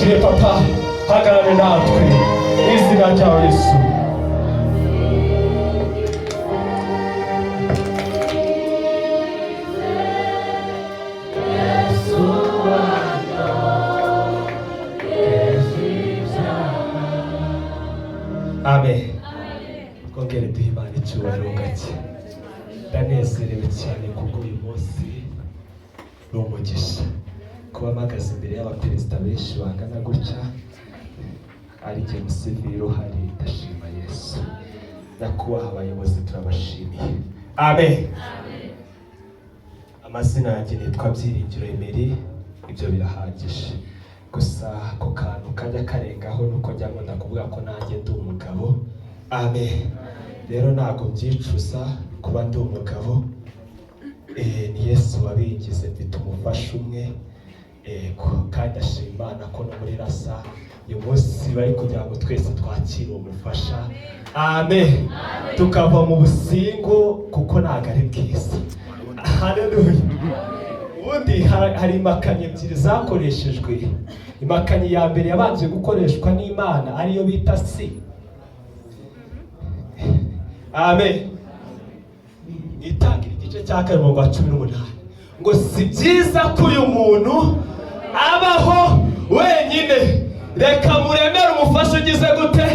twakire papa, hagarare natwe mu izina rya Yesu. Amen. Kongere duhe Imana icyubahiro gake. Ndanezerewe cyane kubw'uyu munsi n'umugisha kuba mpagaze imbere y'abaperezida benshi bangana gutya, ari jye Museveni uhari. Ndashima Yesu. Nyakubahwa abayobozi turabashimiye. Amen. Amazina yanjye nitwa Byiringiro Emery, ibyo birahagije. Gusa ako kantu kajya karengaho nuko njya nkunda kuvuga ko nanjye ndi umugabo. Amen. Rero ntabwo mbyicuza kuba ndi umugabo. Ni Yesu wabingize, mfite umufasha umwe. Kandi ashima Imana ko no muri rasa uyu munsi bari kugira ngo twese twakire umufasha. Amen. Tukava mu busingo kuko ntabwo ari bwiza. Haleluya. Ubundi hari imakanyi ebyiri zakoreshejwe. Imakanyi ya mbere yabanje gukoreshwa n'Imana ariyo bita si. Amen. Itangira igice cya 18 ngo si byiza ko uyu muntu abaho wenyine, reka muremere umufasha ugize gute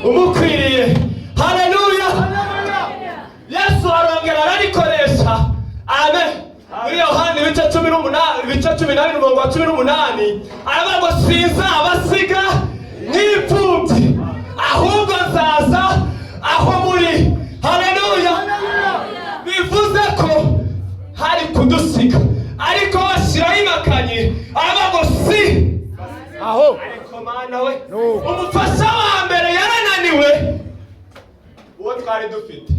umukwiriye. Haleluya. Yesu arongera ararikoresha. Amen. Muri Yohana ibice 12:18 aravuga ngo sinzabasiga nk'imfubyi, ahubwo nzaza aho muri. Haleluya. Bivuze ko hari kudusiga, ariko washyiraho imakanyi aravuga ngo si aho. Ariko Mana we, umufasha wa mbere yarananiwe, uwo twari dufite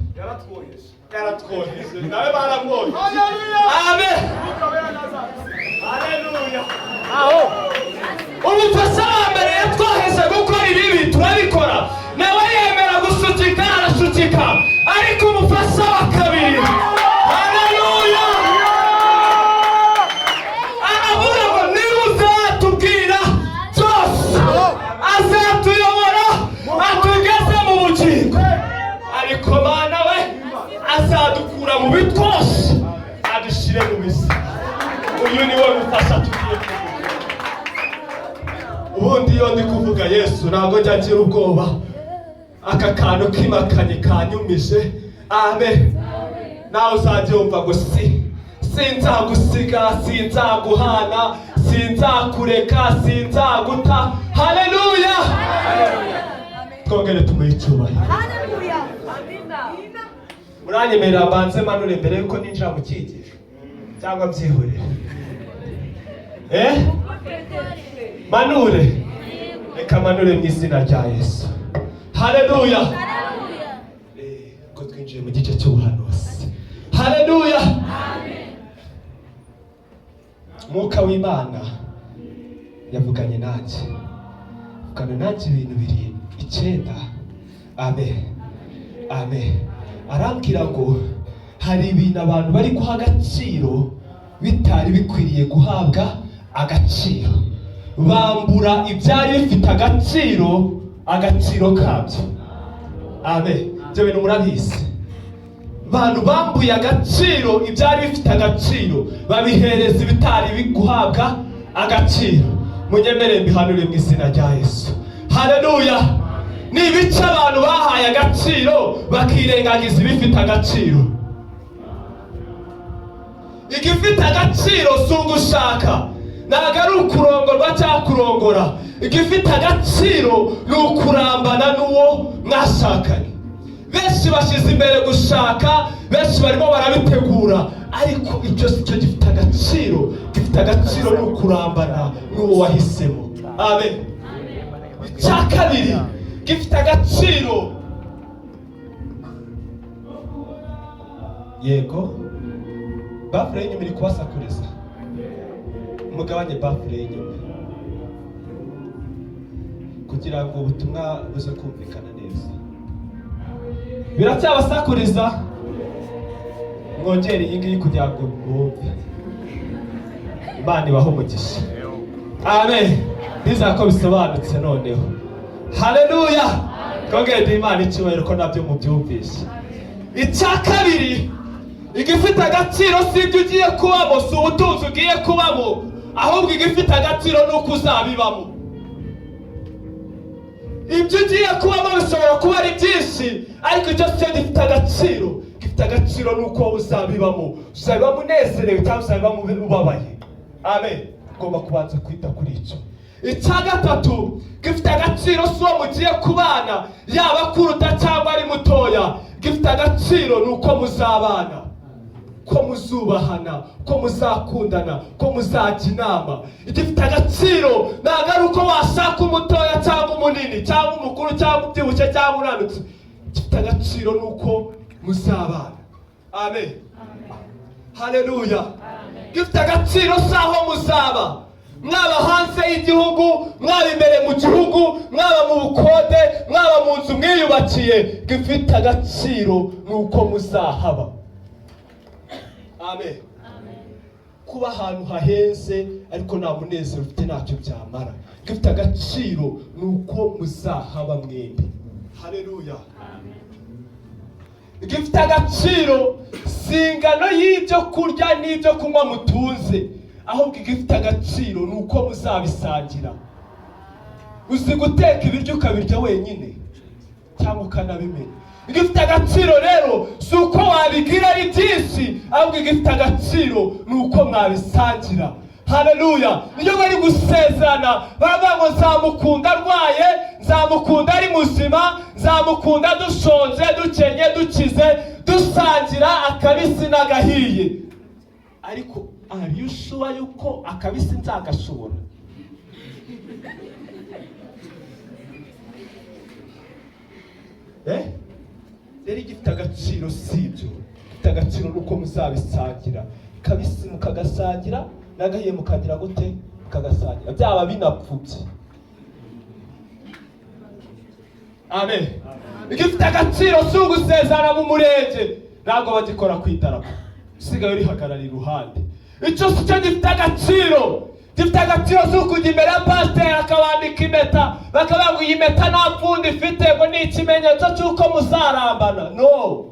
yaratwoheje nawe baramwoye. Amen. Haleluya. Aho umufasha wa mbere yatwoheje gukora ibibi turabikora, nawe yemera gusukika arasukika, ariko umufasha wa kabiri, haleluya, aravuga ngo niba uzatubwira byose, azatuyobora atugeze mu bugingo. Ariko Mana we azadukura mu bitwose adushyire mu bisi. Uyu ni we mufasha tugiye kuvuga. Ubundi iyo ndi kuvuga Yesu ntabwo njya ngira ubwoba. Aka kantu kimakanye kanyumije. Amen. Nawe uzajya wumva ngo sinzagusiga, sinzaguhana, sinzakureka, sinzaguta. Haleluya. Twongere tumuhe icyubahiro. Muranyemerera mbanze manure mbere yuko ninjira mu cyigisho cyangwa byihorere? Manure. Reka manure mu izina rya Yesu. Haleluya. Ko twinjiye mu gice cy'ubuhanuzi. Haleluya. Mwuka w'Imana yavuganye nanjye. Vugana nanjye ibintu biri 9. Amen. Amen. Arambwira ngo hari ibintu abantu bari guha agaciro bitari bikwiriye guhabwa agaciro. Bambura ibyari bifite agaciro kabyo. Amen. Ibyo bintu murabizi. Abantu bambuye agaciro ibyari bifite agaciro, babihereza ibitari guhabwa agaciro. Munyemere mbihanure mu izina rya Yesu. Haleluya. Ni ibice abantu bahaye agaciro bakirengagiza ibifite agaciro. Igifite agaciro si ugushaka, ntabwo ari ukurongorwa cyangwa kurongora. Igifite agaciro ni ukurambana n'uwo mwashakanye. Benshi bashyize imbere gushaka, benshi barimo barabitegura, ariko icyo si cyo gifite agaciro. Gifite agaciro ni ukurambana n'uwo wahisemo. Amen. Icya kabiri gifite agaciro. Yego bafure y'inyuma iri kubasakuriza. Mugabanye bafure y'inyuma kugira ngo ubutumwa buze kumvikana neza. Biracyabasakuriza? Mwongere iyi ngiyi kugira ngo mwumve. Imana ibahe umugisha. amen. Ndizera ko bisobanutse noneho. Haleluya. Kongera Imana icyubahiro ko nabyo mubyumvise. Icya kabiri, igifite agaciro si ibyo ugiye kubamo, si ubutunzi ugiye kubamo, ahubwo igifite agaciro ni uko uzabibamo. Ibyo ugiye kubamo bishobora kuba ari byinshi, ariko icyo cyo gifite agaciro. Gifite agaciro ni uko uzabibamo. Uzabibamo unezerewe cyangwa uzabibamo ubabaye. Amen. Ugomba kubanza kwita kuri icyo. Icya gatatu, gifite agaciro si uwo mugiye kubana, yaba kuruta cyangwa ari mutoya. Gifite agaciro ni uko muzabana, ko muzubahana, ko muzakundana, ko muzajya inama. Igifite agaciro ntabwo ari uko washaka umutoya cyangwa umunini cyangwa umukuru cyangwa ubyibushye cyangwa unanutse. Igifite agaciro ni uko muzabana. Amen. Haleluya. Gifite agaciro si aho muzaba, mwaba hanze y'igihugu, mwaba imbere mu gihugu, mwaba mu bukode, mwaba mu nzu mwiyubakiye. Gifite agaciro ni uko muzahaba. Amen. Kuba ahantu haheze ariko nta munezero ufite ntacyo byamara. Gifite agaciro ni uko muzahaba mwembi. Haleluya. Gifite agaciro si ingano y'ibyo kurya n'ibyo kunywa mutunze, ahubwo igifite agaciro ni uko muzabisangira. Uzi guteka ibiryo ukabirya wenyine cyangwa ukanabimenya. Igifite agaciro rero si uko wabigira ari byinshi, ahubwo igifite agaciro ni uko mwabisangira. Haleluya. Iyo bari gusezerana baravuga ngo nzamukunda arwaye, nzamukunda ari muzima, nzamukunda dushonje, dukenye, dukize, dusangira akabisi n'agahiye. Ariko are you sure yuko akabisi nzagashobora? Rero igifite agaciro si ibyo. Gifite agaciro nuko muzabisangira. Kabisi mukagasangira, n'agahiye mukagira gute? Mukagasangira. Byaba binapfubye. Amen. Igifite agaciro si ugusezerana mu murenge, ntabwo bagikora ku idarapo, usigaye urihagarara iruhande. Icyo si cyo gifite agaciro. Gifite agaciro si ukujya imbere ya pasiteri akabambika impeta, bakavuga ngo iyi mpeta nta pfundo ifite, ngo ni ikimenyetso cy'uko muzarambana. No,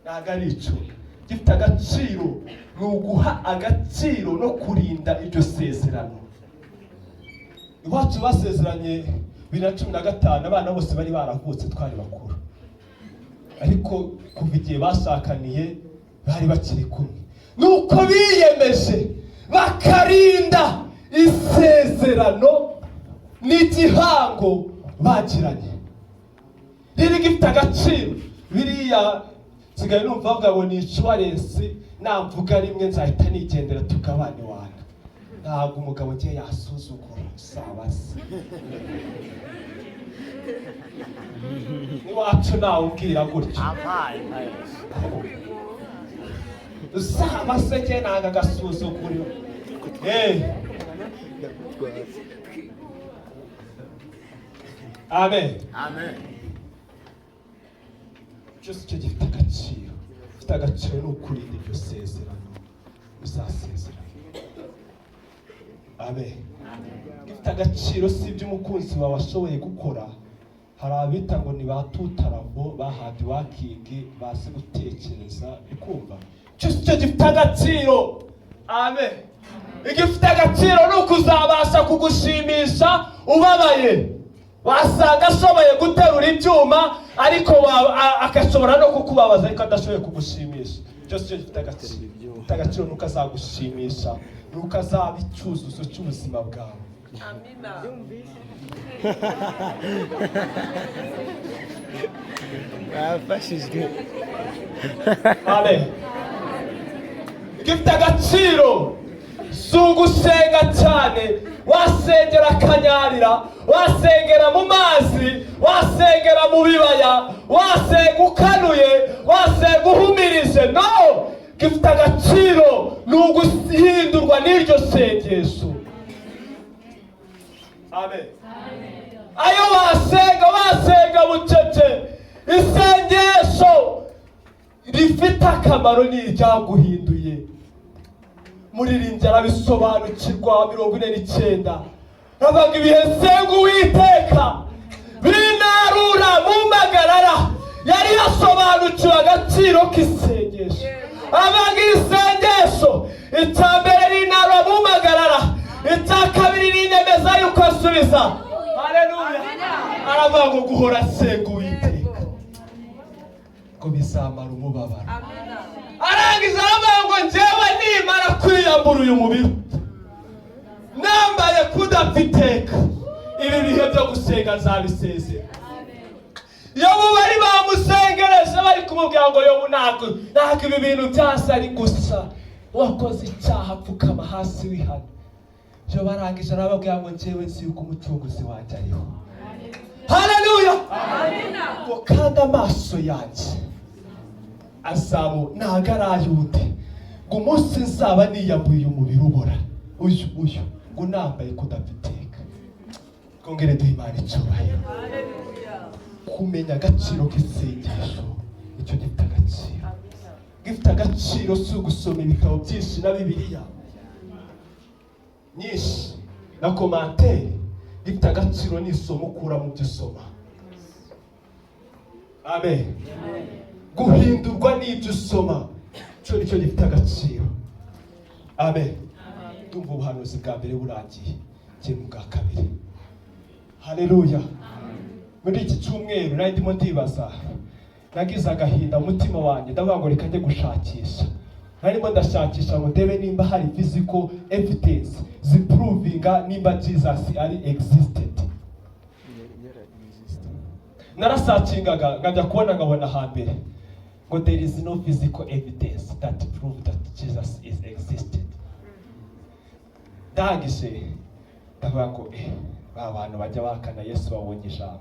ntabwo ari icyo. Gifite agaciro ni uguha agaciro no kurinda iryo sezerano. Iwacu basezeranye 2015, abana bose bari baravutse, twari bakuru, ariko kuva igihe bashakaniye bari bakiri kumwe. Nuko biyemeje bakarinda isezerano n'igihango bagiranye. Rero gifite agaciro. Biriya sigaye numva bavuga ngo ni insurance, namvuga rimwe nzahita nigendera tukabane wana. Ntabwo umugabo ngiye yasuzugura sabase. Iwacu nawe ubwira gutyo. Sabase ngiye ntabwo agasuzugura. Amen. Amen. Cyose cyo gifite agaciro. Gifite agaciro ni ukurinda iryo sezerano uzasezerana. Amen. Gifite agaciro si ibyo umukunzi wawe washoboye gukora. Hari abita ngo ni batutarabo, bahadi wakingi, bazi gutekereza, bikumva. Cyose cyo gifite agaciro. Amen. Igifite agaciro ni ukuzabasha kugushimisha ubabaye. Wasanga ashoboye guterura ibyuma ariko akashobora no kukubabaza ariko adashoboye kugushimisha. Cyose cyo gifite agaciro. Gifite agaciro nuko azagushimisha, nuko azaba icyuzuzo cy'ubuzima bwawe. Amina. Bafashijwe. Amen. Gifite agaciro si ugusenga cyane, wasengera akanyarira, wasengera mu mazi, wasengera mu bibaya, wasenga ukanuye, wasenga uhumirije. No, gifite agaciro ni uguhindurwa n'iryo sengesho. Amen. Ayo wasenga bucece, isengesho rifite akamaro ni iryaguhinduye. muririmbyi arabisobanukirwa 49 avuga ibihe senga Uwiteka binarura mu magarara yari yasobanukiwe agaciro k'isengesho avuga isengesho icya mbere rinarura mu magarara icya kabiri rinemeza yuko asubiza. Haleluya. Aravuga ngo guhora senga Uwiteka ko bizamara umubabaro. Arangiza aravuga ngo njyewe nimara kwiyambura uyu mubiri nambaye kudapfiteka ibi bihe byo gusenga nzabisezera. Yobu bari bamusengereje bari kumubwira ngo Yobu ntabwo ibi bintu byasa ari gusa wakoze icyaha pfukama hasi wihana. Yobu arangije arababwira ngo njyewe nzi yuko umucunguzi wanjye ariho. Haleluya. Ngo kandi amaso yanjye azabo nagarayude ngo umunsi nzaba niyambuye umubiri ubora uyu ngo nambaye kudapfiteka. Kongere duhe Imana icyubahiro. Kumenya agaciro k'isengesho icyo gifite agaciro. Gifite agaciro si ugusoma ibitabo byinshi na Bibiliya nyinshi na komantere. Gifite agaciro ni isomo ukura mu byo usoma. Amen. Guhindurwa n'ibyo usoma cyo nicyo gifite agaciro. Amen. Ndumva ubuhanuzi bwa mbere burangiye ngiye mu bwa kabiri. Haleluya. Muri iki cyumweru nari ndimo ndibaza, nagize agahinda umutima wanjye ndavuga ngo reka njye gushakisha. Narimo ndashakisha ngo ndebe nimba hari physical evidence ziprovinga nimba Jesus ari existed. Narasacingaga ngajya kubona ngabona hambere ngo there is no physical evidence that prove that Jesus is existed. Ndangije ndavuga ngo ba bantu bajya bakana Yesu babonye ijambo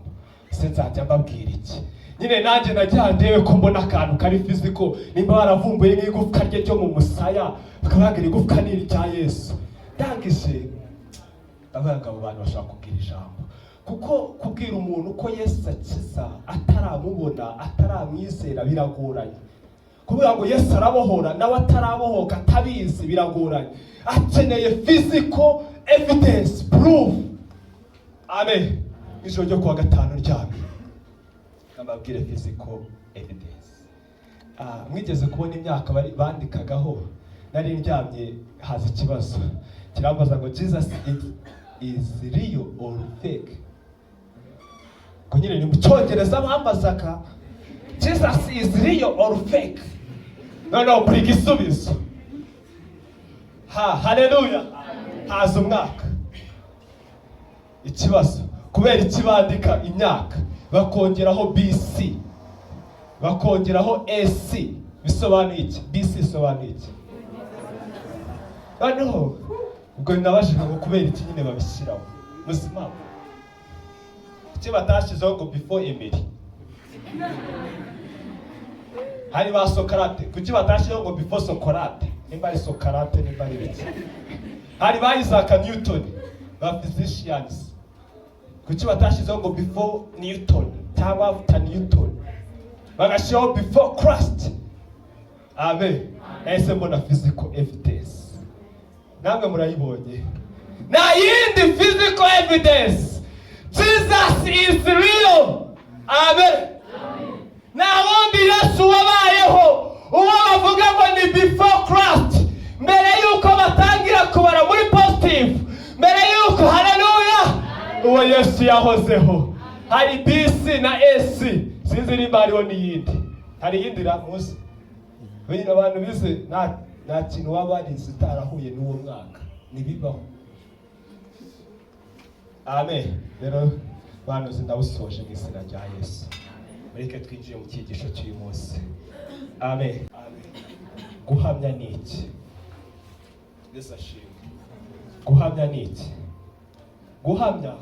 se nzajya mbabwira iki? Nyine nanjye najya ndebe ko mbona akantu kari physical nimba baravumbuye nk'igufwa rye cyo mu musaya bakabagira igufwa n'iri cya Yesu. Ndangije ndavuga ngo abo bantu bashaka kubwira ijambo, kuko kubwira umuntu ko Yesu akiza ataramubona ataramwizera biragoranye. Kuvuga ngo Yesu arabohora nawe atarabohoka atabizi biragoranye. Akeneye physical evidence proof. Amen. Ijoro ryo kuwa gatanu ryamye nambabwire physical evidence. Mwigeze kubona imyaka bandikagaho nari ndyamye haza ikibazo kirambaza ngo Jesus is real or fake. Ko nyine ni mu Cyongereza bambazaga Jesus is real or fake. No buri gisubizo. Haleluya. Haza umwaka ikibazo kubera ikibandika imyaka bakongeraho BC bakongeraho AC bisobanuye iki? BC bisobanuye iki? Noneho ubwo nabashije ngo kubera iki nyine babishyiraho muzima icyo batashizeho ngo before Emery hari ba Socrate kuki batashizeho ngo before Socrate nimba ari Socrate nimba ari iki hari ba Isaac Newton ba physicians kuki batashizeho ngo before Newton cyangwa after Newton bagashyiraho before Christ. Amen. Ese mbona physical evidence namwe murayibonye na yindi physical evidence Jesus is real. Amen. Na wundi Yesu wabayeho uwo bavuga ngo ni before Christ mbere yuko batangira kubara muri positive mbere yuko haleluya uwo Yesu yahozeho. Hari BC na AC sinzi nimba hariho n'iyindi hari yindi ramuzi bene abantu bize nta kintu wabarize utarahuye n'uwo mwaka nibibaho. Amen. Rero bantu zindawusoje mu izina rya Yesu. Mureke twinjiye mu cyigisho cy'uyu munsi. Amen. Guhamya ni iki? Yesu ashimwe. Guhamya ni iki? Guhamya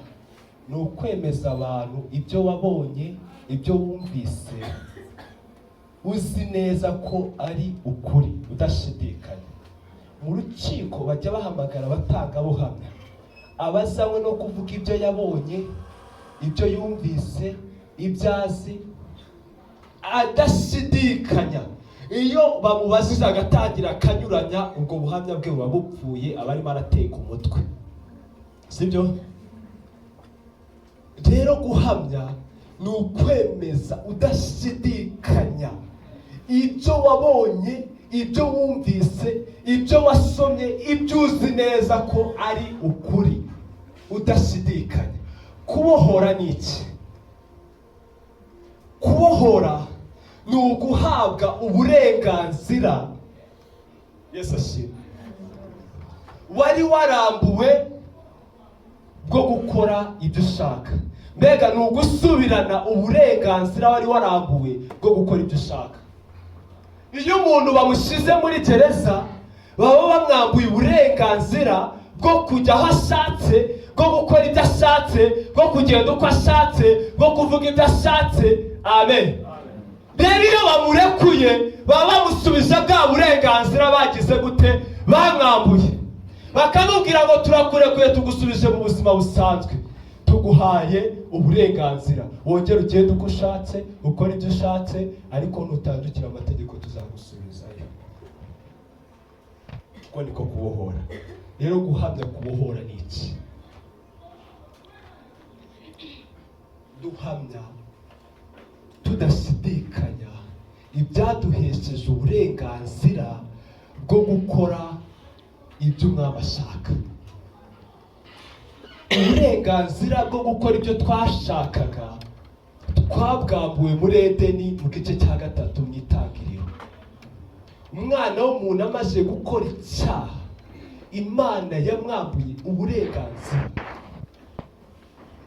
ni ukwemeza abantu ibyo wabonye, ibyo wumvise, uzi neza ko ari ukuri udashidikanya. Mu rukiko bajya bahamagara batanga buhamya abazanywe no kuvuga ibyo yabonye, ibyo yumvise, ibyo azi adashidikanya. iyo bamubajije agatangira akanyuranya, ubwo buhamya bwe buba bupfuye, aba arimo arateka umutwe, sibyo? Rero guhamya ni ukwemeza udashidikanya ibyo wabonye, ibyo wumvise, ibyo wasomye, ibyo uzi neza ko ari ukuri, udashidikanya. Kubohora ni iki? Kubohora ni uguhabwa uburenganzira, Yesu ashimwe, wari warambuwe bwo gukora ibyo ushaka. Mbega ni ugusubirana uburenganzira wari warambuwe bwo gukora ibyo ushaka. Iyo umuntu bamushyize muri gereza, baba bamwambuye uburenganzira bwo kujya aho ashatse, bwo gukora ibyo ashatse, bwo kugenda uko ashatse, bwo kuvuga ibyo ashatse. Amen. Rero iyo bamurekuye, baba bamusubije bwa burenganzira bagize gute? Bamwambuye. Bakamubwira ngo turakurekuye, tugusubije mu buzima busanzwe, tuguhaye uburenganzira, wongere ugende uko ushatse, ukora ibyo ushatse, ariko nutandukira amategeko tuzagusubizayo. Uko niko kubohora. Rero guhamya kubohora ni iki? Duhamya tudashidikanya ibyaduhesheje uburenganzira bwo gukora ibyo umwami ashaka. Uburenganzira bwo gukora ibyo twashakaga twabwambuwe muri Edeni mu gice cya 3 mu itangiriro. Umwana w'umuntu amaze gukora icyaha, Imana yamwambuye uburenganzira.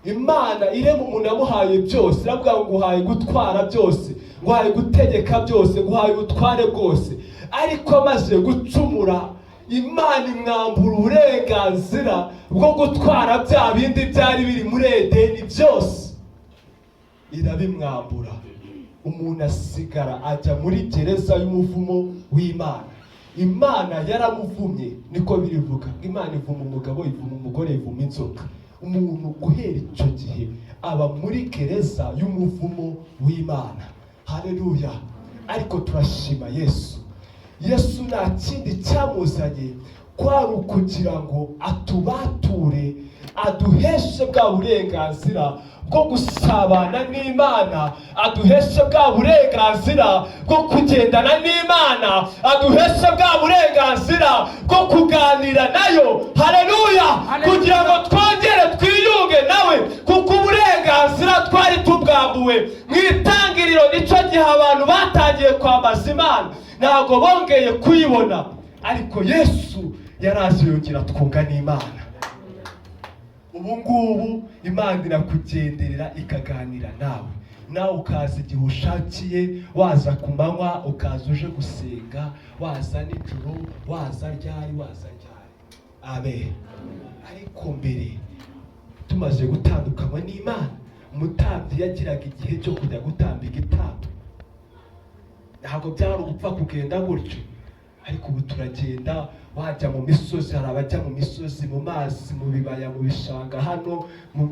Imana irema umuntu yamuhaye byose, iravuga ngo nguhaye gutwara byose, nguhaye gutegeka byose, nguhaye ubutware bwose. Ariko amaze gucumura, Imana imwambura uburenganzira bwo gutwara bya bindi byari biri muri Edeni byose, irabimwambura. Umuntu asigara ajya muri gereza y'umuvumo w'Imana. Imana yaramuvumye, niko birivuga. Imana ivuma umugabo, ivuma umugore, ivuma inzoka. Umuntu guhera icyo gihe aba muri gereza y'umuvumo w'Imana. Haleluya. Ariko turashima Yesu. Yesu nta kindi cyamuzanye kwari ukugira ngo atubature, aduheshe bwa burenganzira bwo gusabana n'Imana, aduheshe bwa burenganzira bwo kugendana n'Imana, aduheshe bwa burenganzira bwo kuganira nayo. Haleluya. Kugira ngo twongere twiyunge nawe, kuko uburenganzira twari tubwambuwe mu itangiriro. Nicyo gihe abantu batangiye kwambaza Imana, ntabwo bongeye kuyibona, ariko Yesu yaraje yongera twunga n'Imana. Ubu ngubu Imana irakugenderera ikaganira nawe, nawe ukaza igihe ushakiye, waza ku manywa, ukaza uje gusenga, waza nijoro, waza ryari. Amen. Ariko mbere tumaze gutandukanywa n'Imana, umutambyi yagiraga igihe cyo kujya gutamba igitambo. Ntabwo byari ugupfa kugenda gutyo, ariko ubu turagenda. Wajya mu misozi, hari abajya mu misozi, mu mazi, mu bibaya, mu bishanga, hano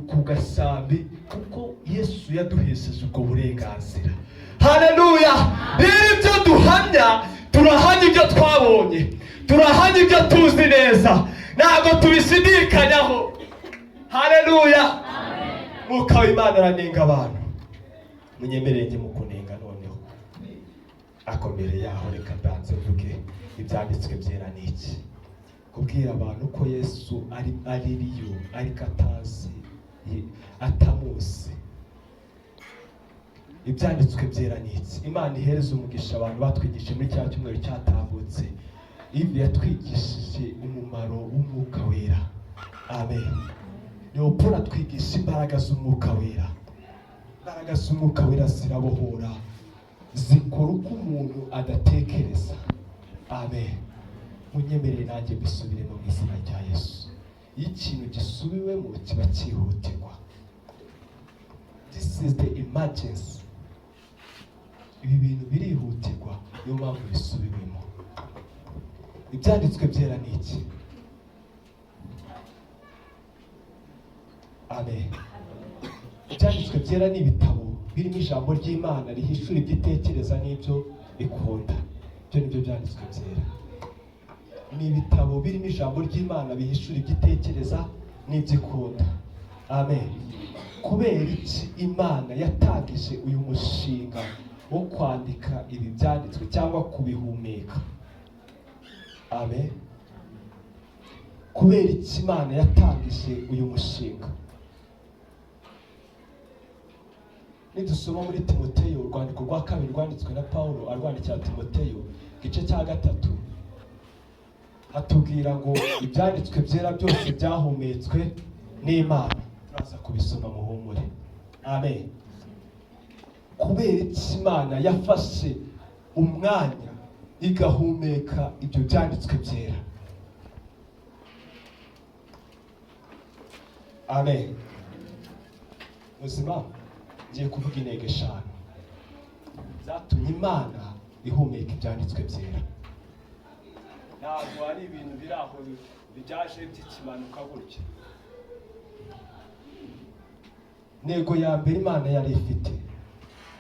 ku gasambi, kuko Yesu yaduhesheje ubwo burenganzira. Haleluya. Rero ibyo duhamya, turahamya ibyo twabonye, turahamya ibyo tuzi neza, ntabwo tubishidikanyaho. Haleluya. Mwuka w'Imana aranenga abantu. Munyemerenge mu kunenga noneho. Akombere yaho reka danze mvuge ibyanditswe byera n'iki. Kubwira abantu ko Yesu ari riyo, ariko atamuzi. Ibyanditswe byera n'iki. Imana ihereza umugisha abantu batwigishije muri cya cyumweru cyatambutse. Ibi yatwigishije umumaro w'Umwuka Wera. Amen. Leopold atwigisha imbaraga z'Umwuka Wera. Imbaraga z'Umwuka Wera zirabohora, zikora uko umuntu adatekereza. Amen. Munyemerere nanjye bisubire mu izina rya Yesu. Iyo ikintu gisubiwemo kiba cyihutirwa. This is the emergency. Ibi bintu birihutirwa, niyo mpamvu bisubiwemo. Ibyanditswe byera n'iki? Amen. Ibyanditswe byera ni ibitabo birimo ijambo ry'Imana rihishura ibyo itekereza n'ibyo ikunda. ibyo nibyo byanditswe byera. Ni ibitabo birimo ijambo ry'Imana bihishura ibyo itekereza n'ibyo ikunda. Amen. Kubera iki Imana yatangije uyu mushinga wo kwandika ibi byanditswe cyangwa kubihumeka? Amen. Kubera iki Imana yatangije uyu mushinga? Nidusoma muri Timoteyo, urwandiko rwa kabiri rwanditswe na Pawulo arwandikira Timoteyo, igice cya 3, atubwira ngo ibyanditswe byera byose byahumetswe n'Imana. Turaza kubisoma muhumure. Amen. Kubera iki Imana yafashe umwanya igahumeka ibyo byanditswe byera? Amen. Muzima ngiye kuvuga intego 5 zatumye Imana ihumeka ibyanditswe byera. Ntabwo ari ibintu biri aho byaje by'ikimanuka gutya. Ntego ya mbere Imana yari ifite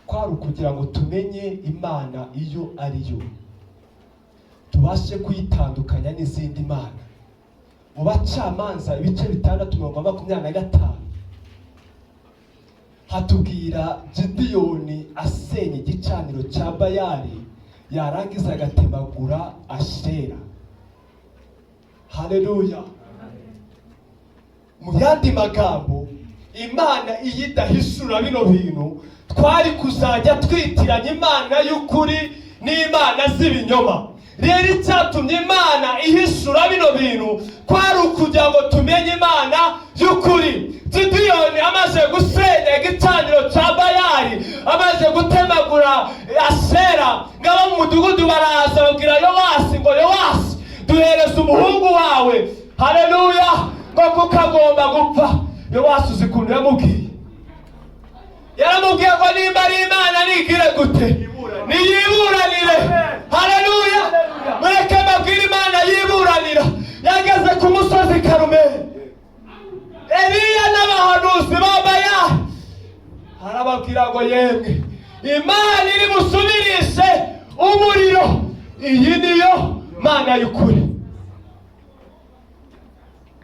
kwari ukugira ngo tumenye Imana iyo ari yo, tubashe kuyitandukanya n'izindi mana. Mu Bacamanza ibice 6:25 hatubwira Gideyoni asenya igicaniro cya Bayali, yarangiza agatemagura Ashera. Haleluya. Mu yandi magambo, Imana iyidahishura bino bintu, twari kuzajya twitiranya Imana y'ukuri n'Imana z'ibinyoma. Rero icyatumye Imana ihishura bino bintu kwari ukugira ngo tumenye Imana y'ukuri. Gideyoni amaze gusenya igicaniro cya Bayali, amaze gutemagura Ashera, ngabo mu mudugudu baraza babwira Yowasi ngo Yowasi, duhereze umuhungu wawe. Haleluya. Ngo kuko agomba gupfa. Yowasi uzi ukuntu yamubwiye? Yaramubwiye ngo nimba ari Imana nigire gute? Niyiburanire. Haleluya. Mureke mbabwire Imana yiburanira. Yageze ku musozi Karumeli, Eliya n'abahanuzi ba Bayali arababwira ngo yemwe, Imana iri musubirishe umuriro, iyi niyo Mana y'ukuri.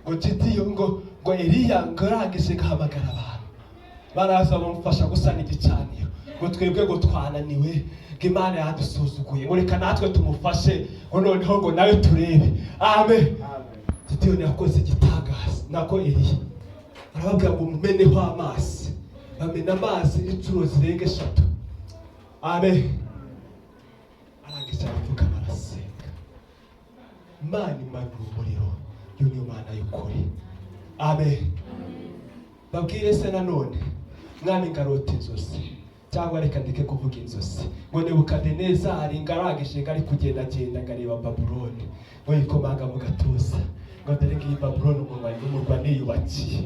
Ngo Gideyoni ngo Eliya ngarangije gahamagara abantu, baraza bamufasha gusana igicaniro. Ngo twebwe ngo twananiwe, ngo Imana yadusuzuguye, ngo reka natwe tumufashe, ngo noneho ngo nawe turebe. Amen. Gideyoni yakoze igitangaza. Nako Eliya arababwira ngo mumeneho amazi. Bamena amazi inshuro zirenga 3. Amen. Arangije aravuga barasenga. Imana imanura umuriro, yo niyo Mana y'ukuri. Amen. Babwire se nanone, mwami ngarota inzozi, cyangwa reka ndeke kuvuga inzozi. Ngo Nebukadinezari ngarangije ngari kugenda ngareba Babuloni, ngo yikomanga mu gatuza, ngo dore ngiyi Babuloni umurwa niyubakiye,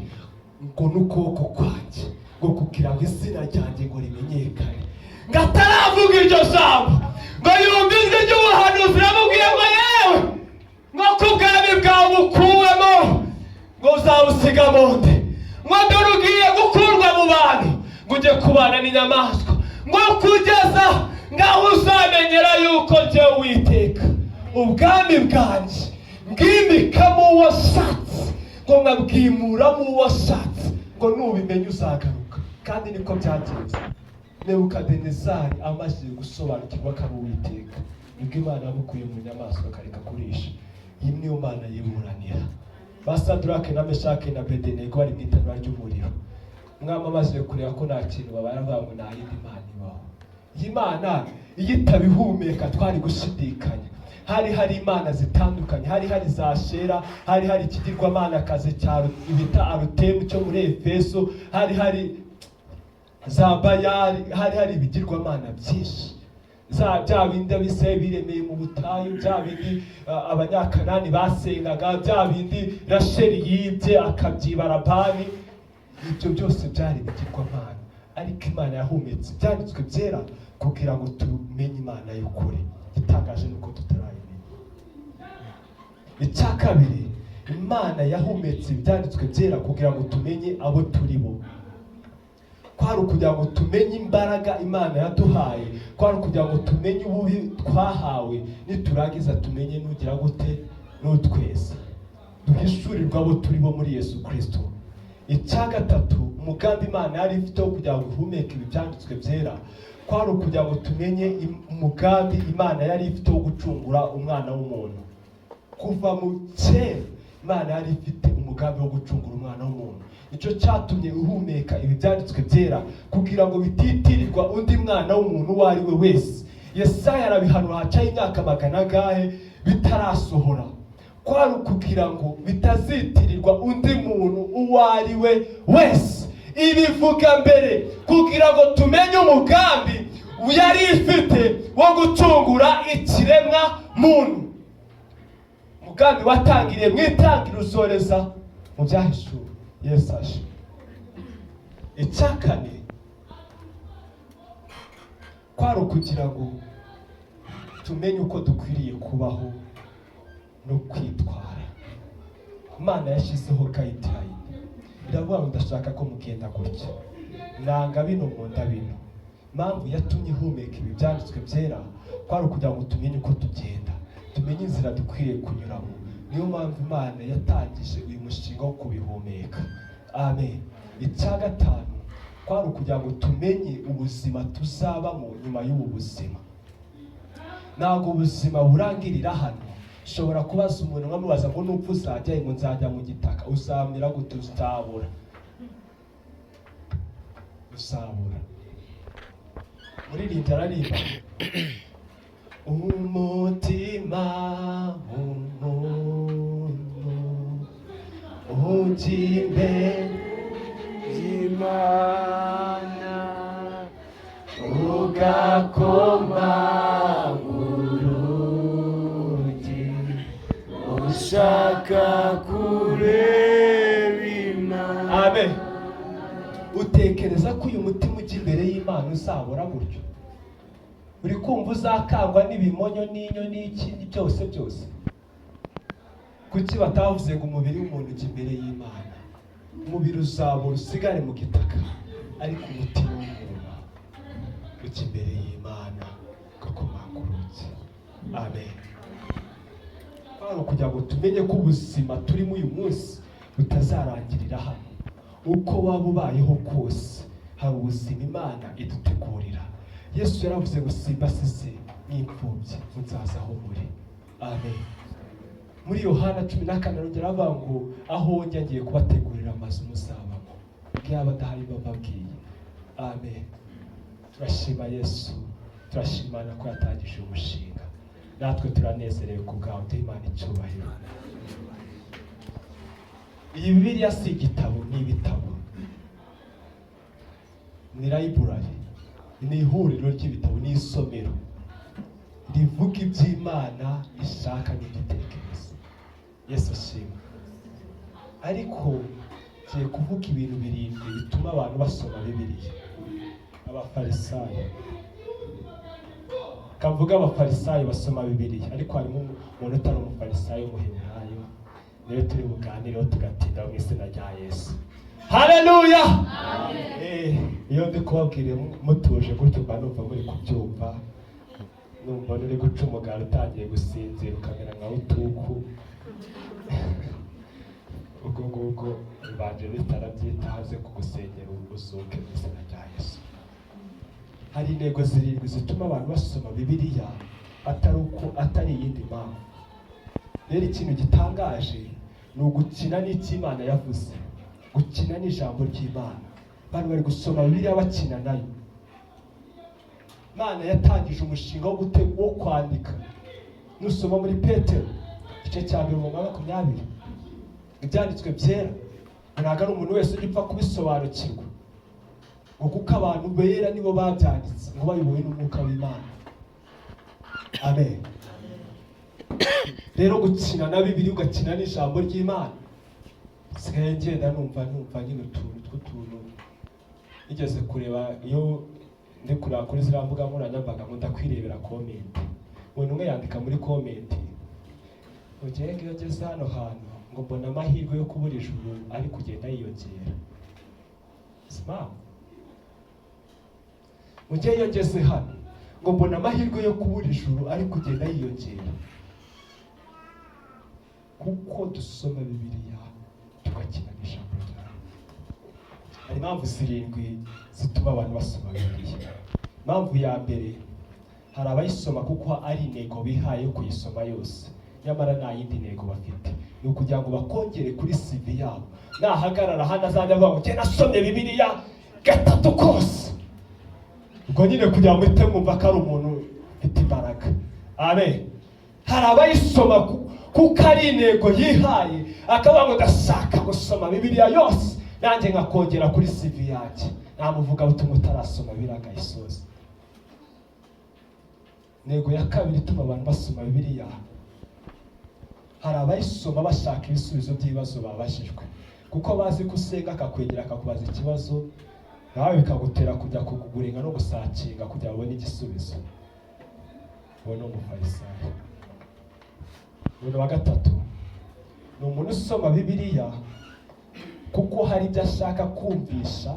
ngo n'ukuboko kwanjye ngo kugira ngo izina ryanjye ngo rimenyekane. Ngataravuga iryo jambo, ngo yumve ijwi ry'ubuhanuzi ramubwiye ngo yewe, ngo kubwami bwawe bukuwemo, ngo uzawusiga monde, ngo dore ugiye gukurwa mu bantu, ngo ujye kubana n'inyamaswa, ngo kugeza ngaho uzamenyera yuko njye Uwiteka ubwami bwanjye bwimikamo uwo ashatse, ngo nkabwimuramo uwo ashatse, ngo nubimenye uzagaruka. Kandi niko byagenze. Nebukadinezari amaze gusobanukirwa ko ari Uwiteka, nibwo Imana yamukuye mu nyamaswa akareka kurisha. Iyi niyo Mana yiburanira. Ba Sadrake na Meshake na Abedenego bari mu itanura ry'umuriro. Umwami amaze kureba ko nta kintu babaye, ngo nta yindi Mana ibaho. Iyi Mana iyo itabihumeka twari gushidikanya. Hari Imana zitandukanye, hari za Ashera, hari ikigirwamanakazi cya bita Arutemu cyo muri Efeso, hari za Bayali, hari ibigirwamana byinshi. Bya bindi Abisirayeli biremeye mu butayu, bya bindi Abanyakanani basengaga, bya bindi Rasheli yibye akabyiba Labani, ibyo byose byari ibigirwamana. Ariko Imana yahumetse ibyanditswe byera kugira ngo tumenye Imana y'ukuri. Itangaje nuko tutarayimenya. Icya kabiri, Imana yahumetse ibyanditswe byera kugira ngo tumenye abo turi bo. kwari ukugira ngo tumenye imbaraga Imana yaduhaye, kwari ukugira ngo tumenye ububi twahawe, niturangiza tumenye nugira gute n'utweza, duhishurirwa abo turi bo muri Yesu Kristo. Icya gatatu, umugambi Imana yari ifite wo kugira ngo ihumeke ibi byanditswe byera, kwari ukugira ngo tumenye umugambi Imana yari ifite wo gucungura umwana w'umuntu. Kuva mu kera Imana yari ifite umugambi wo gucungura umwana w'umuntu. Nicyo cyatumye ihumeka ibi byanditswe byera, kugira ngo bititirirwa undi mwana w'umuntu uwo ari we wese. Yesaya arabihanura hacaho imyaka magana angahe bitarasohora, kwari ukugira ngo bitazitirirwa undi muntu uwo ari we wese. Ibivuga mbere kugira ngo tumenye umugambi yari ifite wo gucungura ikiremwa muntu. Umugambi watangiriye mu itangiriro uzoreza mu byahishuwe. Yesu aje. Icya kane, kwari ukugira ngo tumenye uko dukwiriye kubaho no kwitwara. Imana yashyizeho guideline, iravuga ngo ndashaka ko mugenda gutya, nanga bino nkunda bino. Impamvu yatumye ihumeka ibi byanditswe byera, kwari ukugira ngo tumenye uko tugenda, tumenye inzira dukwiriye kunyuramo. Niyo mpamvu Imana yatangije uyu mushinga wo kubihumeka. Amen. Icya gatanu, kwari ukugira ngo tumenye ubuzima tuzabamo nyuma y'ubu buzima. Ntabwo ubuzima burangirira hano. Ushobora kubaza umuntu nkamubaza ngo nupfa uzajya ngo nzajya mu gitaka, uzamera gute? Uzabura. Muririmbyi ararimba umutima w'umuntu ujya imbere y'Imana ugakoma urugi ushaka kureba Imana. Amen. Utekereza ko uyu mutima ujya imbere y'Imana uzabura gutyo? Uri kumva uzakangwa n'ibimonyo n'inyo n'ikindi byose? Kuki batavuze ngo umubiri w'umuntu ujya imbere y'Imana? Umubiri uzabura usigare mu gitaka, ariko umutima w'umuntu ujya imbere y'Imana ugakomanga urugi. Amen. Kwari ukugira ngo tumenye ko ubuzima turimo uyu munsi butazarangirira hano. Uko waba ubayeho kose, hari ubuzima Imana idutegurira. Yesu yaravuze ngo simbasize n'imfubyi, nzaza aho muri. Amen. Muri Yohana 14 arongera avuga ngo aho njya ngiye kubategurira amazu muzabamo, bwaba adahari bababwiye. Amen. Turashima Yesu, turashimana ko yatangije umushinga, natwe turanezerewe ku bwawe. Imana icyubahiro. Iyi Bibiliya si igitabo, ni ibitabo. Ni library, ni ihuriro ry'ibitabo, ni isomero rivuga iby'Imana ishaka n'ibitekerezo. Yesu ashimwe. Ariko ngiye kuvuga ibintu birindwi bituma abantu basoma Bibiliya. Abafarisayo, kavuga abafarisayo basoma Bibiliya, ariko harimo umuntu utari umufarisayo w'umuheburayo, niwe turi buganireho tugatinda mu izina rya Yesu. Haleluya. Iyo ndi kubabwira mutuje gutyo mba numva muri kubyumva, numva uri guca umugara utangiye gusinzira ukamera nka utuku. Ubwo ngubwo mbanje bitarabyitaze kugusengera ubuzuke mu izina rya Yesu. Hari intego zirindwi zituma abantu basoma Bibiliya atari iyindi mpamvu. Rero ikintu gitangaje ni ugukina n'icyo Imana yavuze, gukina n'ijambo ry'Imana. Abantu bari gusoma Bibiliya bakina nayo. Imana yatangije umushinga wo kwandika. Nusoma muri Petero igice cya 20 ibyanditswe byera, ntabwo ari umuntu wese ugipfa kubisobanukirwa, ngo kuko abantu bera nibo babyanditse, ngo bayobowe n'umwuka w'Imana. Amen. Rero gukina na Bibiliya ugakina n'ijambo ry'Imana, sigaye ngenda numva nyine utuntu nigeze kureba. Iyo ndi kureba kuri ziriya mbuga nkoranyambaga ngo ndakwirebera comment, umuntu umwe yandika muri comment ugiye ngo ugeze hano hantu ngo mbona amahirwe yo kubura ijuru ari kugenda yiyongera. Smart. mu gihe iyo ngeze hano ngo mbona amahirwe yo kubura ijuru ari kugenda yiyongera, kuko dusoma Bibiliya tugakina n'ijambo ryayo. Hari impamvu zirindwi zituma abantu basoma Bibiliya. Impamvu ya mbere, hari abayisoma kuko ari intego bihaye yo kuyisoma yose, nyamara nta yindi ntego bafite, ni ukugira ngo bakongere kuri CV yabo. Nahagarara hano azajya avuga ngo njye nasomye Bibiliya gatatu kose, ubwo nyine kugira ngo muhite mwumva ko ari umuntu ufite imbaraga. Amen. Hari abayisoma kuko ari intego yihaye, akavuga ngo ndashaka gusoma Bibiliya yose nanjye nkakongera kuri CV yanjye. Namuvuga butumwa utarasoma biragayisoza. Intego ya kabiri ituma abantu basoma Bibiliya, hari abayisoma bashaka ibisubizo by'ibibazo babajijwe, kuko bazi ko usenga akakwegera akakubaza ikibazo, nawe bikagutera kujya kukuguringa no gusakinga kugira ngo ubone igisubizo. Uwo ni umufarisayo. Umuntu wa gatatu ni umuntu usoma Bibiliya kuko hari ibyo ashaka kumvisha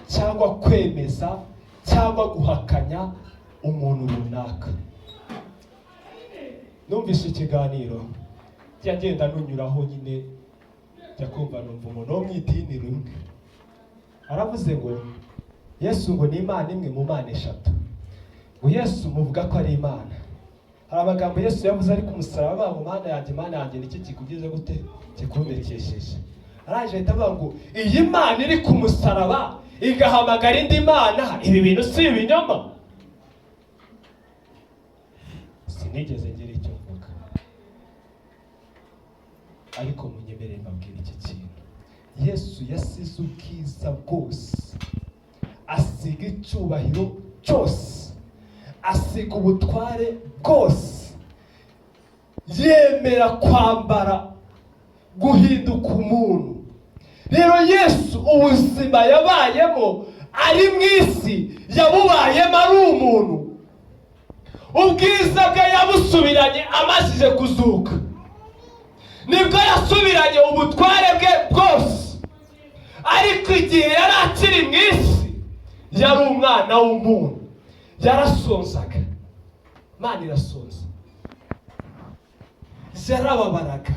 cyangwa kwemeza cyangwa guhakanya umuntu runaka. Numvise ikiganiro cyagenda nunyuraho nyine jya kumva numva umuntu wo mu idini rumwe aravuze ngo Yesu ngo ni Imana imwe mu mana eshatu, ngo Yesu muvuga ko ari Imana. Hari amagambo Yesu yavuze ari ku musaraba, ngo Mana yanjye niki kikugize gute kikumbekesheje. Araje ahita avuga ngo iyi Mana iri ku musaraba igahamagara indi Mana, ibi bintu si ibinyoma. Sinigeze ngira icyo mvuga, ariko munyemerere mbabwira iki kintu. Yesu yasize ubwiza bwose, asiga icyubahiro cyose, asiga ubutware bwose, yemera kwambara guhinduka umuntu. Rero Yesu ubuzima yabayemo ari mu isi yabubayemo ari umuntu. Ubwiza bwe yabusubiranye amajije kuzuka, nibwo yasubiranye ubutware bwe bwose. Ariko igihe yari akiri mu isi yari umwana w'umuntu, yarasonzaga. Imana irasonza, yarababaraga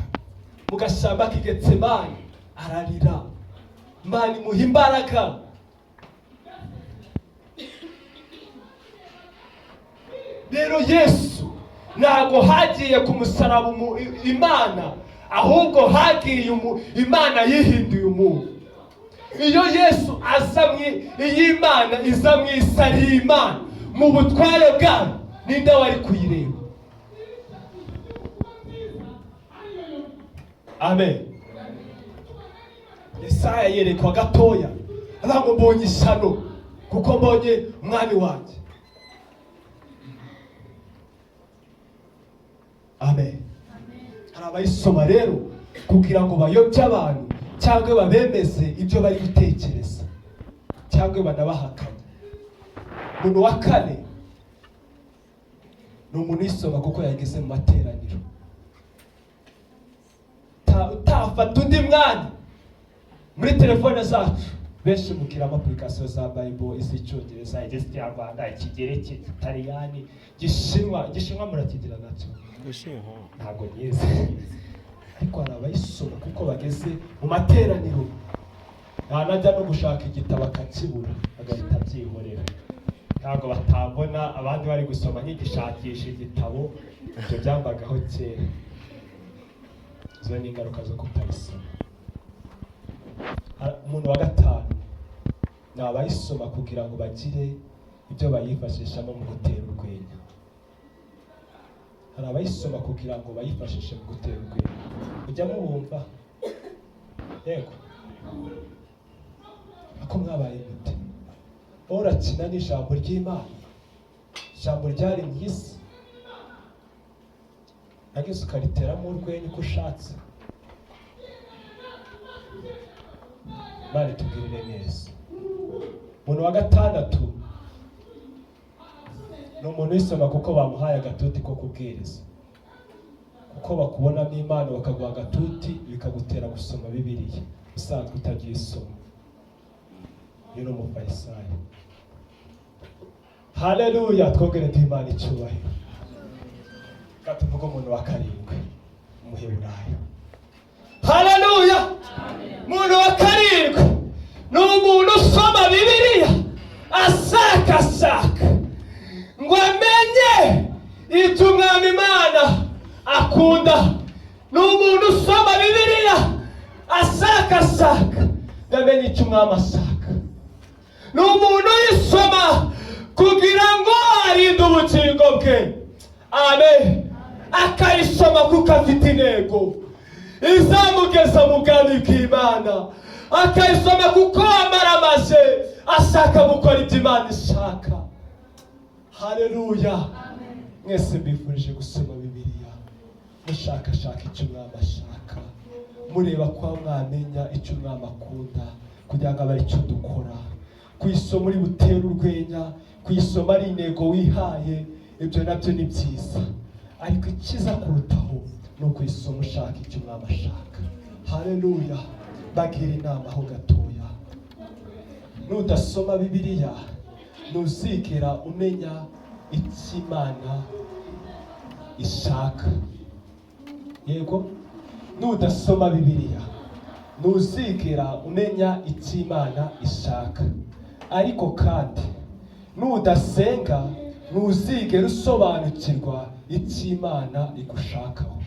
mu gashyamba k'i Getsemani ararira, Imana imuha imbaraga. Rero Yesu ntago hagiye ku musaraba Imana, ahubwo hagiye Imana yihinduye umuntu. Iyo Yesu aza iyi Imana iza mu isi ari Imana mu butware bwayo, ninde wari kuyireba? Amen. Yesaya yerekwa gatoya avuga ngo mbonye ishyano kuko mbonye umwami wanjye. Amen. Hari abayisoma rero kugira ngo bayobye abantu cyangwa babemeze ibyo bari gutekereza cyangwa banabahakanye. Umuntu wa kane ni umuntu usoma kuko yageze mu materaniro. Utafata undi mwanya muri telefone zacu benshi mukira application za Bible, iz'icyongereza, iz'ikinyarwanda, ikigereki, ikitaliyani, gishinwa murakigira nacyo ntabwo nyize, ariko hari abayisoma kuko bageze mu materaniro, ntanajya no gushaka igitabo akakibura agahita abyihorera. Ntabwo batambona abandi bari gusoma nk'igishakisha igitabo, ibyo byambagaho kera. Izo ni ingaruka zo kutabisoma. Umuntu wa gatanu ni abayisoma kugira ngo bagire ibyo bayifashishamo mu gutera urwenya. Hari abayisoma kugira ngo bayifashishe mu gutera urwenya. Ujya mubumva? Yego. Ako mwabaye gute? Urakina n'ijambo ry'Imana, ijambo ryari mu isi, nageze ukariteramo urwenya uko ushatse. Imana itubwirire neza. Umuntu wa gatandatu ni umuntu wisoma kuko bamuhaye agatuti ko kubwiriza, kuko bakubonamo Imana bakaguha agatuti bikagutera gusoma Bibiliya usanzwe utagiye usoma. Uyu ni umufarisayo. haleluya. twongere Imana icyubahiro. Katuvuga umuntu wa karindwi, umuheburayo. Haleluya. Umuntu wa karindwi ni umuntu usoma Bibiliya asakasaka ngo amenye icyo umwami Imana akunda. Ni umuntu usoma Bibiliya asakasaka ngo amenye icyo umwami ashaka. Ni umuntu uyisoma kugira ngo arinde ubugingo bwe. Amen. Akayisoma kuko afite intego izamugeza mu bwami bw'Imana. Akayisoma kuko amaramaje ashaka gukora ibyo Imana ishaka. Haleluya. Mwese mbifurije gusoma Bibiliya mushakashaka icyo umwami ashaka, mureba ko mwamenya icyo umwami akunda, kugira ngo abe ari cyo dukora. Kuyisoma uri butere urwenya, kuyisoma ari intego wihaye, ibyo nabyo ni byiza, ariko ikiza kurutaho ni ukuyisoma ushaka icyo umwami ashaka. Haleluya. Bagira inama ho gatoya, nudasoma Bibiliya ntuzigera umenya icyo Imana ishaka. Yego, nudasoma Bibiliya ntuzigera umenya icyo Imana ishaka. Ariko kandi nudasenga ntuzigera usobanukirwa icyo Imana igushakaho.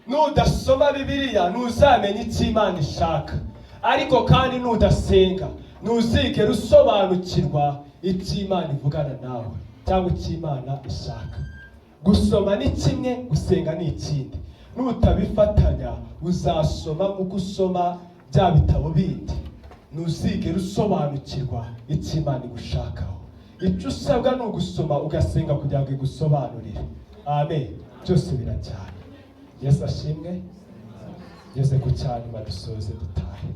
Nudasoma Bibiliya ntuzamenya icyo Imana ishaka. Ariko kandi nudasenga ntuzigera usobanukirwa icyo Imana ivugana nawe cyangwa icyo Imana ishaka. Gusoma ni kimwe, gusenga ni ikindi. Nutabifatanya uzasoma nk'uko usoma bya bitabo bindi, ntuzigera usobanukirwa icyo Imana igushakaho. Icyo usabwa ni ugusoma ugasenga kugira ngo igusobanurire. Amen. Byose birajyana. Yesu ashimwe. Ngeze ku cyanyuma dusoze dutahe.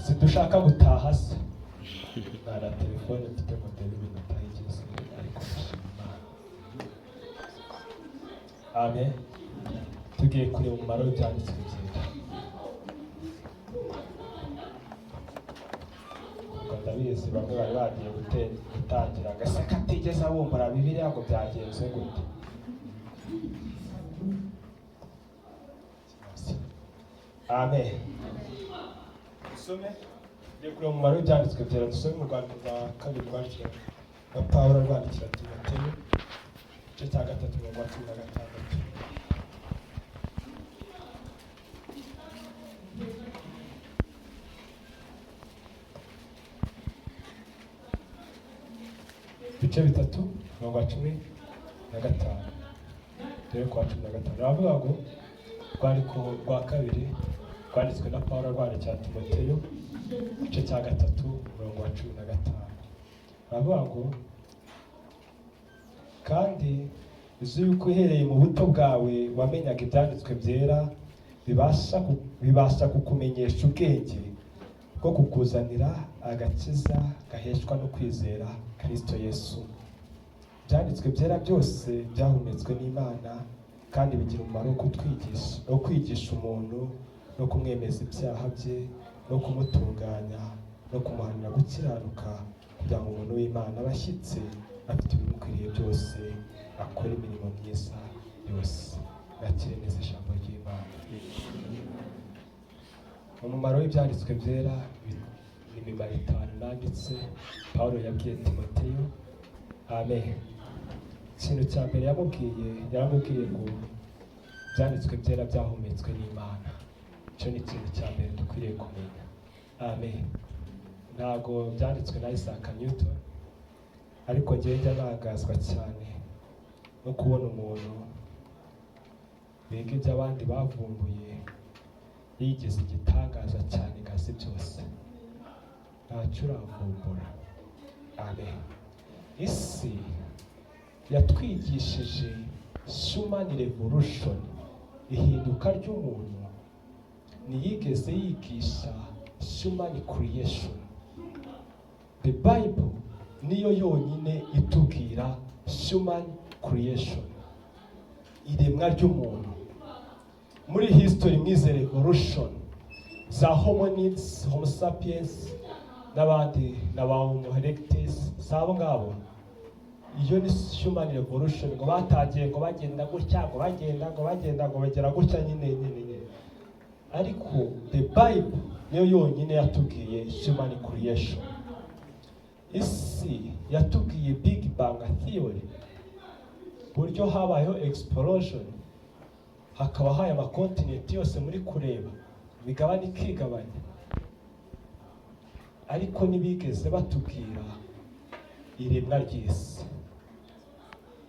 Sidushaka gutaha se, nta telefone mfite ngo ndebe ibintu utayigeze, ariko ndashima. Amen. Tugiye kureba umumaro w'ibyanditswe byera. Ubwo ndabizi bamwe bari bagiye gutangira agaseka atigeze abumbura Bibiliya ngo byagenze gute. Amen. Dusome tugiye kureba umumaro w'ibyanditswe byera. Dusome mu Rwanda rwa kabiri rwandikira na Pawulo rwandikira Timoteyo, igice cya 3 umurongo wa 16. Ibice 3 umurongo wa 15 dore ku wa 15 aravuga ngo rwandiko rwa kabiri rwanditswe na Pawulo rwandikira Timoteyo, igice cya 3 umurongo wa 15 aravuga ngo kandi uzi yuko uhereye mu buto bwawe wamenyaga ibyanditswe byera bibasha kukumenyesha ubwenge bwo kukuzanira agakiza gaheshwa no kwizera Kristo Yesu. Ibyanditswe byera byose byahumetswe n'Imana kandi bigira umumaro wo kwigisha umuntu no kumwemeza ibyaha bye no kumutunganya no kumuhanira gukiranuka, kugira ngo umuntu w'Imana abashyitse afite ibimukwiriye byose akora imirimo myiza yose. Nakire neza ijambo ry'Imana. Umumaro w'ibyanditswe byera ni imimaro 5 nanditse Pawulo yabwiye Timoteyo. Amen. Ikintu cya mbere yaramubwiye ngo ibyanditswe byera byahumetswe n'Imana. Icyo ni ikintu cya mbere dukwiriye kumenya. Amen. Ntabwo byanditswe na Isaac Newton, ariko njyewe njya nagazwa cyane no kubona umuntu biga ibyo abandi bavumbuye yigize igitangaza cyane ngazi byose ntacyo uravumbura. Amen. Isi yatwigishije human revolution, ihinduka ry'umuntu, ntiyigeze yigisha human creation. The Bible niyo yonyine itubwira human creation, iremwa ry'umuntu. Muri history mwize revolution za hominids, homo sapiens n'abandi n'aba Homo erectus sabo ngabo. Iyo ni human revolution, ngo batagiye ngo bagenda gutya ngo bagenda ngo bagera gutya nyine. Ariko the Bible niyo yonyine yatubwiye human creation. Isi yatubwiye Big Bang theory, buryo habayeho explosion, hakaba haya amakontinenti yose muri kureba, imigabane ikigabanya. Ariko ntibigeze batubwira iremwa ry'isi.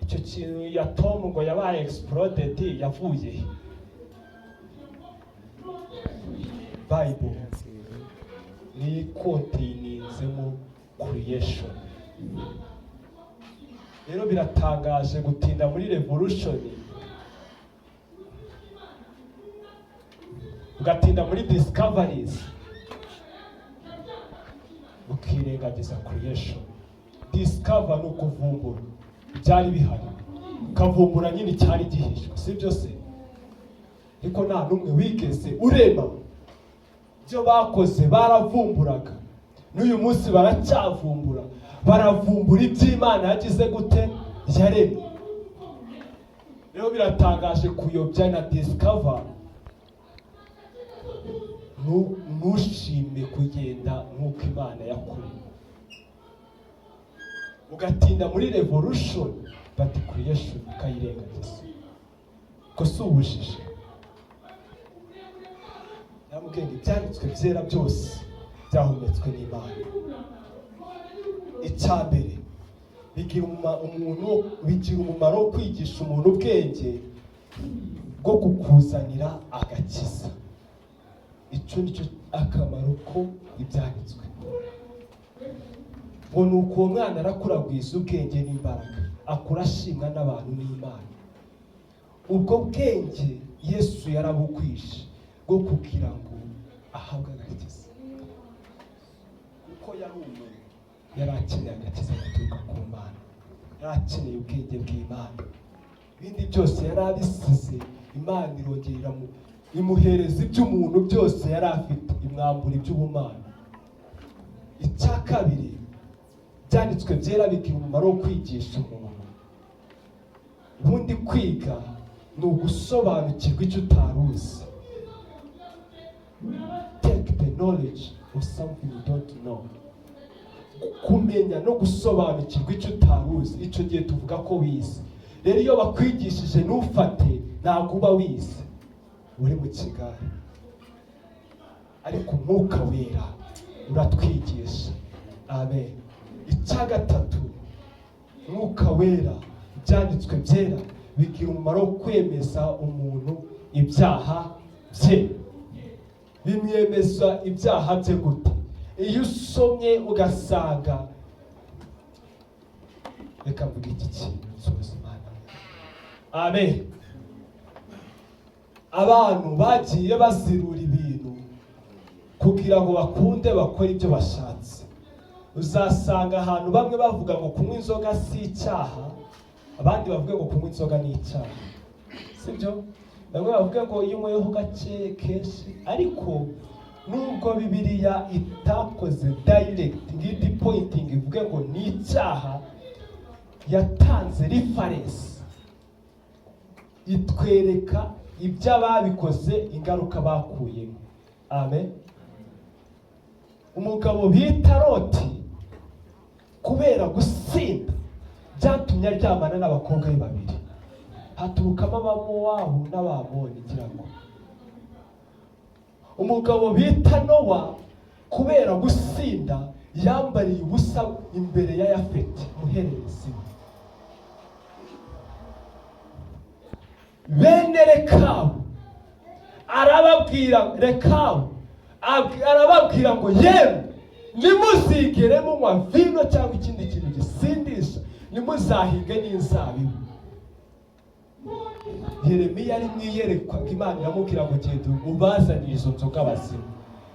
Icyo kintu ya Tom ngo yabaye exploded yavuye Bible ni kontininzemo creation. Rero biratangaje gutinda muri revolution, ugatinda muri discoveries, ukirengagiza creation. Discover no kuvumbura byari bihari, ukavumbura nyine cyari gihishwe, si byo se? Ariko nta numwe wigeze urema. Byo bakoze baravumburaga, n'uyu munsi baracyavumbura, baravumbura iby'Imana yagize gute yaremye. Rero biratangaje kuyobya na discover. Ntushime kugenda nk'uko Imana yakuremye, ugatinda muri revolution but creation ukayirengagiza. Ko si ubujiji. Namubwenge ibyanditswe byera byose byahumetswe n'Imana. Icyambere bigira umumaro wo kwigisha umuntu ubwenge bwo kukuzanira agakiza. Icyo nicyo akamaro ko ibyanditswe. Ngo nuko uwo mwana arakuragwiza ubwenge n'imbaraga, akura ashimwa n'abantu n'Imana. Ubwo bwenge Yesu yarabukwishe bwo kugira ngo ahabwe agakiza. Kuko yari umuntu yari akeneye agakiza gaturuka ku Mana, yari akeneye ubwenge bw'Imana. Ibindi byose yari abisize, Imana irongera imuhereza iby'umuntu byose yari afite, imwambura iby'ubumana. Icya kabiri, byanditswe byera bigira umumaro wo kwigisha umuntu. Ubundi kwiga ni ugusobanukirwa icyo utaruzi. Take the knowledge of something you don't know. Kumenya no gusobanukirwa icyo utaruzi, icyo gihe tuvuga ko wize. Rero iyo bakwigishije ntufate, ntabwo uba wize, uri mu kigare. Ariko Umwuka Wera uratwigisha. Amen. Icya gatatu, Umwuka Wera, ibyanditswe byera bigira umumaro wo kwemeza umuntu ibyaha bye. Bimwemeza ibyaha bye gute? Iyo usomye ugasanga, reka mvuge iki kintu cyose Imana. Amen. Abantu bagiye bazirura ibintu kugira ngo bakunde bakore ibyo bashatse. Uzasanga ahantu bamwe bavuga ngo kunywa inzoga si icyaha, abandi bavuga ngo kunywa inzoga ni icyaha, sibyo? Bamwe bavuga ngo iyo unyweho gake kenshi. Ariko nubwo Bibiliya itakoze direct ngidi pointing ivuge ngo ni icyaha, yatanze reference itwereka ibyo ababikoze ingaruka bakuyemo. Amen. Umugabo bita Loti kubera gusinda byatumye aryamana n'abakobwa be babiri, haturukamo Abamowabu n'Abamoni ngira ngo. Umugabo bita Nowa kubera gusinda yambariye ubusa imbere ya Yafeti muhererezi. Bene Rekabu arababwira ngo yewe nimuzigere munywa vino cyangwa ikindi kintu gisindisha, nimuzahinge n'inzabibu. Yeremiya ari mwiyerekwa Imana iramubwira ngo genda ubazanire izo nzoga bazima.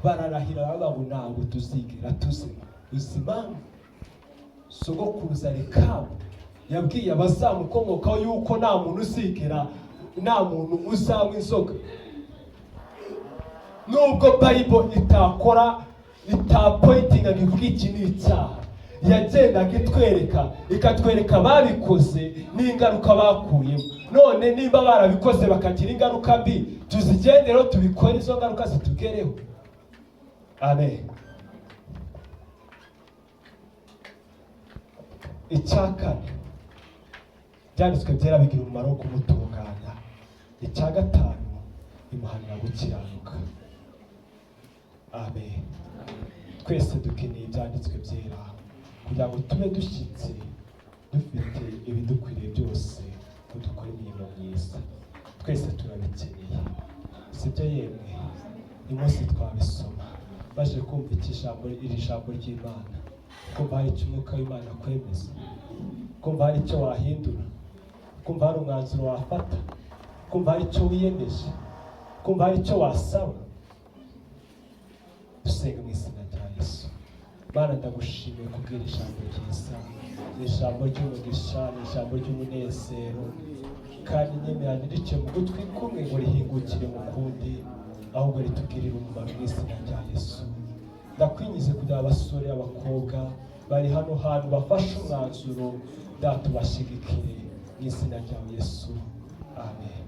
Bararahira bavuga ngo ntabwo tuzigera tuzima. Uzima sogokuruza Rekabu yabwiye abazamukomokaho yuko nta muntu uzigera, nta muntu uzanywa inzoga. Nubwo Bible itakora itapointinga ivuga iki ni icyaha, yagendaga ikatwereka ababikoze n'ingaruka bakuyemo. None niba barabikoze bakagira ingaruka mbi, tuzigendereho tubikore izo ngaruka zitugereho. Amen. Icya kane, byanditswe byera bigira umumaro wo kumutunganya. Icya gatanu, imuhanira gukiranuka. Amen. Twese dukeneye ibyanditswe byera kugira ngo tube dushyitse, dufite ibidukwiriye byose ngo dukore imirimo myiza. Twese turabikeneye, sibyo yemwe? Uyu munsi twabisoma baje kumva iri jambo ry'Imana, kumva hari icyo umwuka w'Imana akwemeza, kumva hari icyo wahindura, kumva hari umwanzuro wafata, kumva hari icyo wiyemeje, kumva hari icyo wasaba. Dusenga mu izina rya Yesu. Mana, ndagushimiye kubwira ijambo ryiza, ni ijambo ry'umugisha, ni ijambo ry'umunezero, kandi nyemera ntirice mu gutwi kumwe ngo rihingukire mu kundi, ahubwo ritugirire umumaro mu izina rya Yesu. Ndakwinjize kugira abasore abakobwa bari hano hantu bafashe umwanzuro, ndatubashigikire mu izina rya Yesu. Amen.